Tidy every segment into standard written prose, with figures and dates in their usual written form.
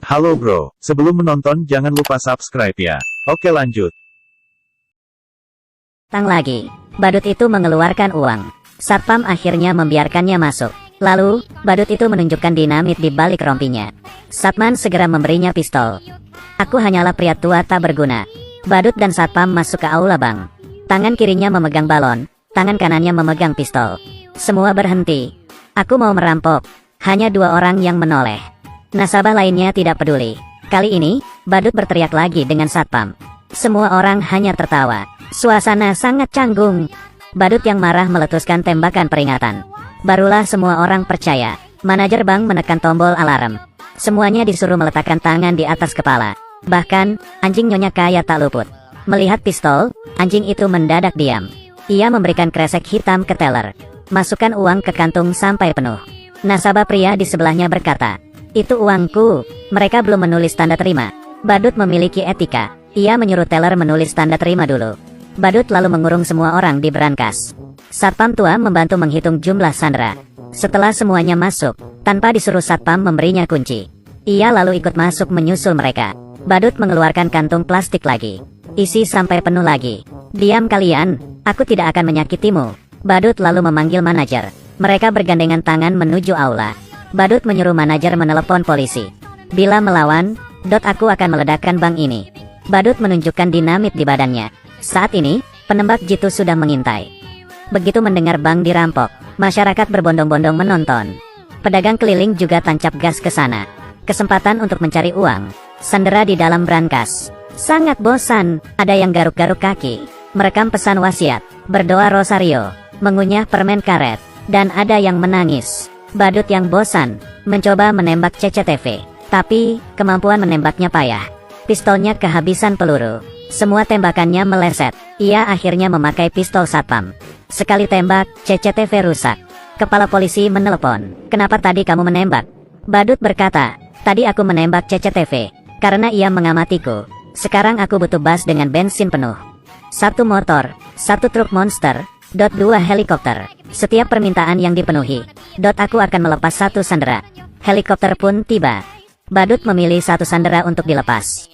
Halo bro, sebelum menonton jangan lupa subscribe ya. Oke lanjut. Tang lagi. Badut itu mengeluarkan uang. Satpam akhirnya membiarkannya masuk. Lalu, badut itu menunjukkan dinamit di balik rompinya. Satman segera memberinya pistol. Aku hanyalah pria tua tak berguna. Badut dan satpam masuk ke aula bank. Tangan kirinya memegang balon, tangan kanannya memegang pistol. Semua berhenti. Aku mau merampok. Hanya 2 orang yang menoleh. Nasabah lainnya tidak peduli. Kali ini, badut berteriak lagi dengan satpam. Semua orang hanya tertawa. Suasana sangat canggung. Badut yang marah meletuskan tembakan peringatan. Barulah semua orang percaya. Manajer bank menekan tombol alarm. Semuanya disuruh meletakkan tangan di atas kepala. Bahkan, anjing Nyonya Kaya tak luput. Melihat pistol, anjing itu mendadak diam. Ia memberikan kresek hitam ke teller. Masukkan uang ke kantung sampai penuh. Nasabah pria di sebelahnya berkata, "Itu uangku." Mereka belum menulis tanda terima. Badut memiliki etika. Ia menyuruh teller menulis tanda terima dulu. Badut lalu mengurung semua orang di brankas. Satpam tua membantu menghitung jumlah sandera. Setelah semuanya masuk, tanpa disuruh satpam memberinya kunci. Ia lalu ikut masuk menyusul mereka. Badut mengeluarkan kantung plastik lagi. Isi sampai penuh lagi. "Diam kalian, aku tidak akan menyakitimu." Badut lalu memanggil manajer. Mereka bergandengan tangan menuju aula. Badut menyuruh manajer menelepon polisi. "Bila melawan, aku akan meledakkan bank ini." Badut menunjukkan dinamit di badannya. Saat ini, penembak jitu sudah mengintai. Begitu mendengar bank dirampok, masyarakat berbondong-bondong menonton. Pedagang keliling juga tancap gas ke sana. Kesempatan untuk mencari uang. Sandera di dalam brankas. Sangat bosan, ada yang garuk-garuk kaki, merekam pesan wasiat, berdoa rosario, mengunyah permen karet, dan ada yang menangis. Badut yang bosan, mencoba menembak CCTV. Tapi, kemampuan menembaknya payah. Pistolnya kehabisan peluru. Semua tembakannya meleset. Ia akhirnya memakai pistol satpam. Sekali tembak, CCTV rusak. Kepala polisi menelepon. "Kenapa tadi kamu menembak?" Badut berkata, "Tadi aku menembak CCTV, karena ia mengamatiku. Sekarang aku butuh bus dengan bensin penuh. 1 motor, 1 truk monster, 2 helikopter. Setiap permintaan yang dipenuhi, aku akan melepas 1 sandera." Helikopter pun tiba. Badut memilih 1 sandera untuk dilepas.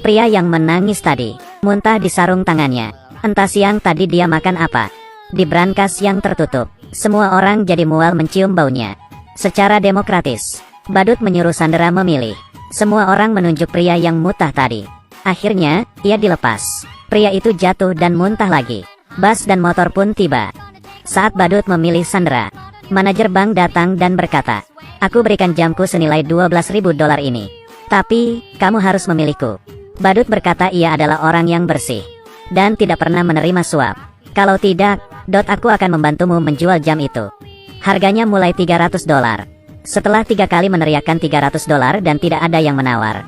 Pria yang menangis tadi, muntah di sarung tangannya. Entah siang tadi dia makan apa. Di brankas yang tertutup, semua orang jadi mual mencium baunya. Secara demokratis, Badut menyuruh sandera memilih. Semua orang menunjuk pria yang muntah tadi. Akhirnya, ia dilepas. Pria itu jatuh dan muntah lagi. Bus dan motor pun tiba. Saat Badut memilih sandera, manajer bank datang dan berkata, "Aku berikan jamku senilai $12.000 ini. Tapi, kamu harus memilihku." Badut berkata ia adalah orang yang bersih dan tidak pernah menerima suap. "Kalau tidak, aku akan membantumu menjual jam itu. Harganya mulai $300. Setelah 3 kali meneriakkan $300 dan tidak ada yang menawar,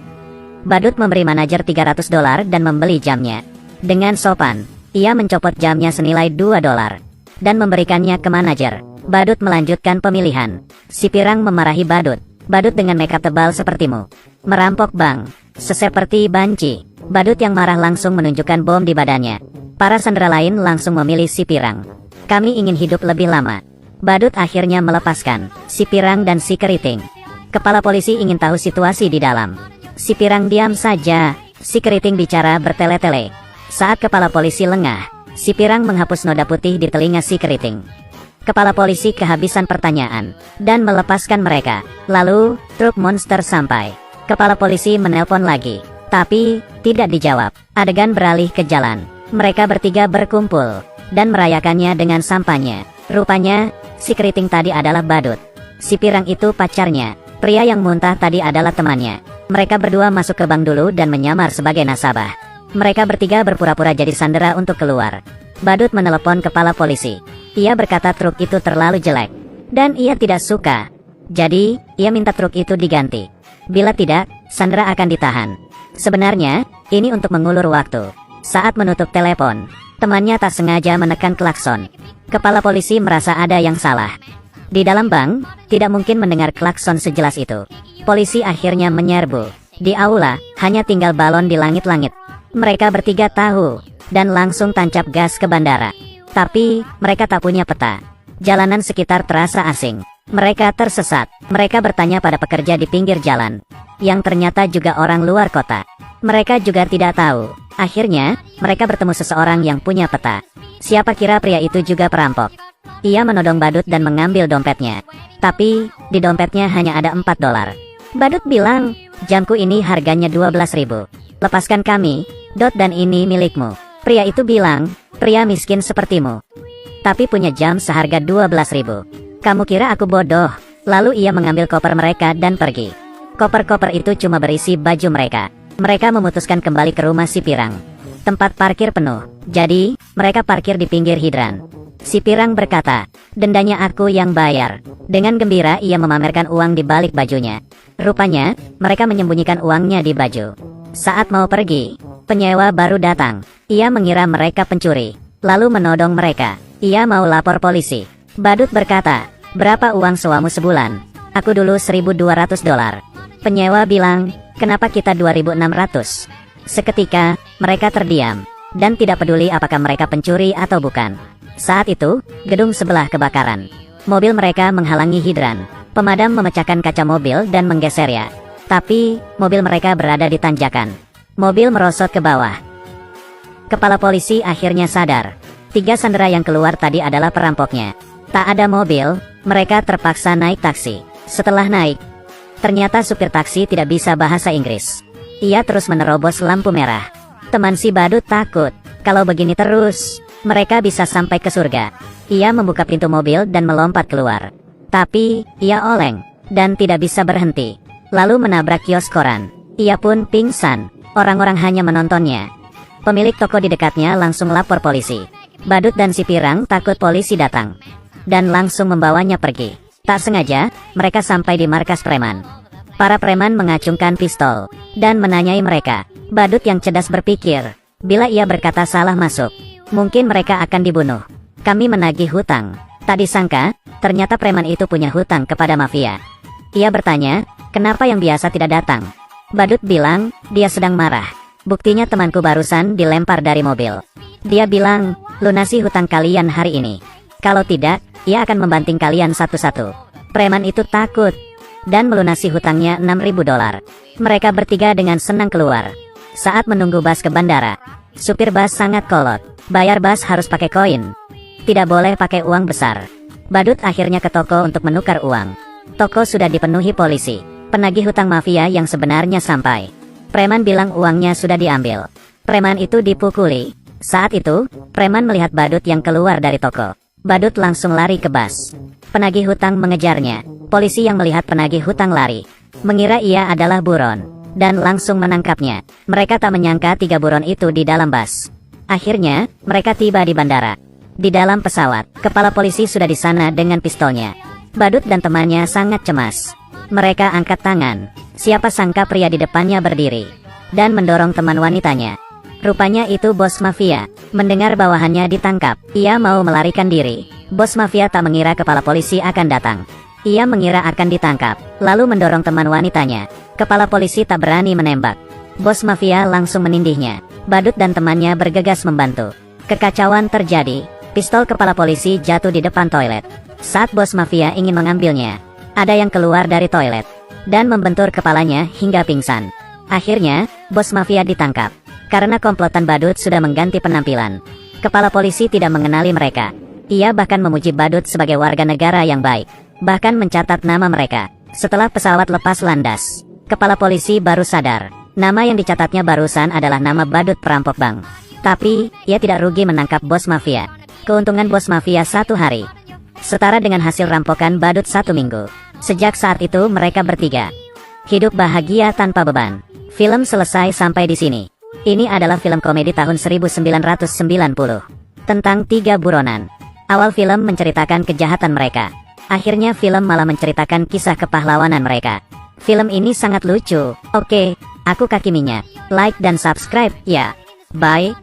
Badut memberi manajer $300 dan membeli jamnya. Dengan sopan, ia mencopot jamnya senilai $2 dan memberikannya ke manajer. Badut melanjutkan pemilihan. Si pirang memarahi Badut. "Badut dengan makeup tebal sepertimu merampok bank, seperti banci." Badut yang marah langsung menunjukkan bom di badannya. Para sandera lain langsung memilih si pirang. "Kami ingin hidup lebih lama." Badut akhirnya melepaskan si pirang dan si keriting. Kepala polisi ingin tahu situasi di dalam. Si pirang diam saja. Si keriting bicara bertele-tele. Saat kepala polisi lengah, si pirang menghapus noda putih di telinga si keriting. Kepala polisi kehabisan pertanyaan dan melepaskan mereka. Lalu, truk monster sampai. Kepala polisi menelpon lagi, tapi tidak dijawab. Adegan beralih ke jalan. Mereka bertiga berkumpul dan merayakannya dengan sampahnya. Rupanya, si keriting tadi adalah Badut. Si pirang itu pacarnya. Pria yang muntah tadi adalah temannya. Mereka berdua masuk ke bank dulu dan menyamar sebagai nasabah. Mereka bertiga berpura-pura jadi sandera untuk keluar. Badut menelepon kepala polisi. Ia berkata truk itu terlalu jelek dan ia tidak suka. Jadi, ia minta truk itu diganti. Bila tidak, sandera akan ditahan. Sebenarnya, ini untuk mengulur waktu. Saat menutup telepon, temannya tak sengaja menekan klakson. Kepala polisi merasa ada yang salah. Di dalam bank, tidak mungkin mendengar klakson sejelas itu. Polisi akhirnya menyerbu. Di aula, hanya tinggal balon di langit-langit. Mereka bertiga tahu dan langsung tancap gas ke bandara. Tapi, mereka tak punya peta. Jalanan sekitar terasa asing. Mereka tersesat. Mereka bertanya pada pekerja di pinggir jalan. yang ternyata juga orang luar kota. Mereka juga tidak tahu. Akhirnya, mereka bertemu seseorang yang punya peta. Siapa kira pria itu juga perampok. Ia menodong Badut dan mengambil dompetnya. Tapi, di dompetnya hanya ada 4 dolar. Badut bilang, jamku ini harganya 12.000. Lepaskan kami, dan ini milikmu. Pria itu bilang, pria miskin sepertimu. Tapi punya jam seharga 12.000. Kamu kira aku bodoh? Lalu ia mengambil koper mereka dan pergi. Koper-koper itu cuma berisi baju mereka. Mereka memutuskan kembali ke rumah si Pirang. Tempat parkir penuh, jadi mereka parkir di pinggir hidran. Si Pirang berkata, dendanya aku yang bayar. Dengan gembira ia memamerkan uang di balik bajunya. Rupanya, mereka menyembunyikan uangnya di baju. Saat mau pergi, penyewa baru datang. Ia mengira mereka pencuri, lalu menodong mereka. Ia mau lapor polisi. Badut berkata, berapa uang sewamu sebulan? Aku dulu 1.200 dolar. Penyewa bilang, kenapa kita 2.600? Seketika, mereka terdiam, dan tidak peduli apakah mereka pencuri atau bukan. Saat itu, gedung sebelah kebakaran. Mobil mereka menghalangi hidran. Pemadam memecahkan kaca mobil dan menggesernya. Tapi, mobil mereka berada di tanjakan. Mobil merosot ke bawah. Kepala polisi akhirnya sadar. 3 sandera yang keluar tadi adalah perampoknya. Tak ada mobil, mereka terpaksa naik taksi. Setelah naik, ternyata supir taksi tidak bisa bahasa Inggris. Ia terus menerobos lampu merah. Teman si Badut takut. Kalau begini terus, mereka bisa sampai ke surga. Ia membuka pintu mobil dan melompat keluar. Tapi, ia oleng, dan tidak bisa berhenti. Lalu menabrak kios koran. Ia pun pingsan. Orang-orang hanya menontonnya. Pemilik toko di dekatnya langsung lapor polisi. Badut dan si Pirang takut polisi datang, dan langsung membawanya pergi. Tak sengaja, mereka sampai di markas preman. Para preman mengacungkan pistol, dan menanyai mereka. Badut yang cerdas berpikir, bila ia berkata salah masuk, mungkin mereka akan dibunuh. Kami menagih hutang. Tak disangka, ternyata preman itu punya hutang kepada mafia. Ia bertanya, kenapa yang biasa tidak datang? Badut bilang, dia sedang marah. Buktinya temanku barusan dilempar dari mobil. Dia bilang, lunasi hutang kalian hari ini. Kalau tidak, ia akan membanting kalian satu-satu. Preman itu takut, dan melunasi hutangnya 6.000 dolar. Mereka bertiga dengan senang keluar. Saat menunggu bus ke bandara, supir bus sangat kolot. Bayar bus harus pakai koin. Tidak boleh pakai uang besar. Badut akhirnya ke toko untuk menukar uang. Toko sudah dipenuhi polisi. Penagih hutang mafia yang sebenarnya sampai. Preman bilang uangnya sudah diambil. Preman itu dipukuli. Saat itu, preman melihat Badut yang keluar dari toko. Badut langsung lari ke bus. Penagih hutang mengejarnya. Polisi yang melihat penagih hutang lari, mengira ia adalah buron, dan langsung menangkapnya. Mereka tak menyangka 3 buron itu di dalam bus. Akhirnya, mereka tiba di bandara. Di dalam pesawat, kepala polisi sudah di sana dengan pistolnya. Badut dan temannya sangat cemas. Mereka angkat tangan. Siapa sangka pria di depannya berdiri, dan mendorong teman wanitanya. Rupanya itu bos mafia. Mendengar bawahannya ditangkap, ia mau melarikan diri. Bos mafia tak mengira kepala polisi akan datang. Ia mengira akan ditangkap, lalu mendorong teman wanitanya. Kepala polisi tak berani menembak. Bos mafia langsung menindihnya. Badut dan temannya bergegas membantu. Kekacauan terjadi. Pistol kepala polisi jatuh di depan toilet. Saat bos mafia ingin mengambilnya, ada yang keluar dari toilet, dan membentur kepalanya hingga pingsan. Akhirnya, bos mafia ditangkap. Karena komplotan Badut sudah mengganti penampilan, kepala polisi tidak mengenali mereka. Ia bahkan memuji Badut sebagai warga negara yang baik, bahkan mencatat nama mereka. Setelah pesawat lepas landas, kepala polisi baru sadar, nama yang dicatatnya barusan adalah nama Badut perampok bank. Tapi, ia tidak rugi menangkap bos mafia. Keuntungan bos mafia 1 hari, setara dengan hasil rampokan Badut 1 minggu. Sejak saat itu mereka bertiga hidup bahagia tanpa beban. Film selesai sampai di sini. Ini adalah film komedi tahun 1990 tentang 3 buronan. Awal film menceritakan kejahatan mereka. Akhirnya film malah menceritakan kisah kepahlawanan mereka. Film ini sangat lucu. Oke, aku Kaki Minyak. Like dan subscribe ya. Bye.